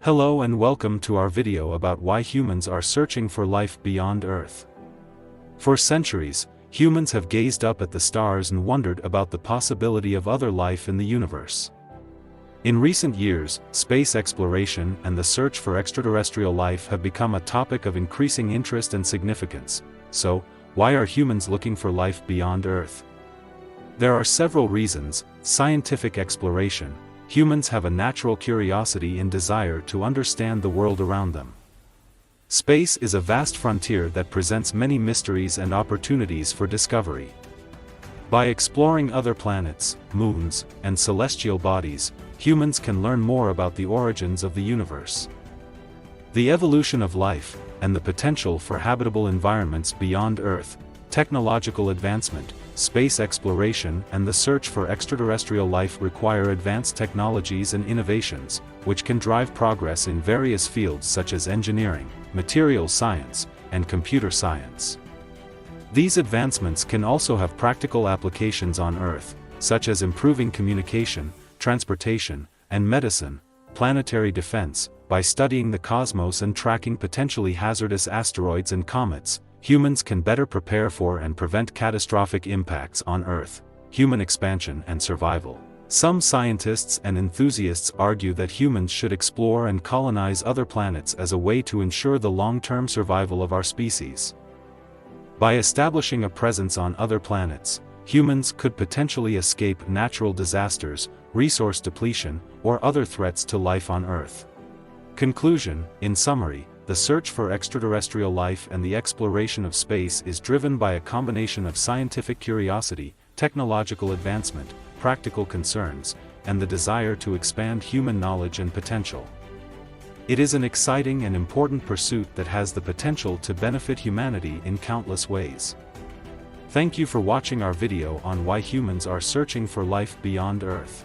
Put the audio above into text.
Hello and welcome to our video about why humans are searching for life beyond Earth. For centuries, humans have gazed up at the stars and wondered about the possibility of other life in the universe. In recent years, space exploration and the search for extraterrestrial life have become a topic of increasing interest and significance. So, why are humans looking for life beyond Earth? There are several reasons. Scientific exploration. Humans have a natural curiosity and desire to understand the world around them. Space is a vast frontier that presents many mysteries and opportunities for discovery. By exploring other planets, moons, and celestial bodies, humans can learn more about the origins of the universe, the evolution of life, and the potential for habitable environments beyond Earth. Technological advancement. Space exploration and the search for extraterrestrial life require advanced technologies and innovations, which can drive progress in various fields such as engineering, materials science, and computer science. These advancements can also have practical applications on Earth, such as improving communication, transportation, and medicine. Planetary defense. By studying the cosmos and tracking potentially hazardous asteroids and comets, humans can better prepare for and prevent catastrophic impacts on Earth. Human expansion and survival. Some scientists and enthusiasts argue that humans should explore and colonize other planets as a way to ensure the long-term survival of our species. By establishing a presence on other planets, humans could potentially escape natural disasters, resource depletion, or other threats to life on Earth. Conclusion. In summary, the search for extraterrestrial life and the exploration of space is driven by a combination of scientific curiosity, technological advancement, practical concerns, and the desire to expand human knowledge and potential. It is an exciting and important pursuit that has the potential to benefit humanity in countless ways. Thank you for watching our video on why humans are searching for life beyond Earth.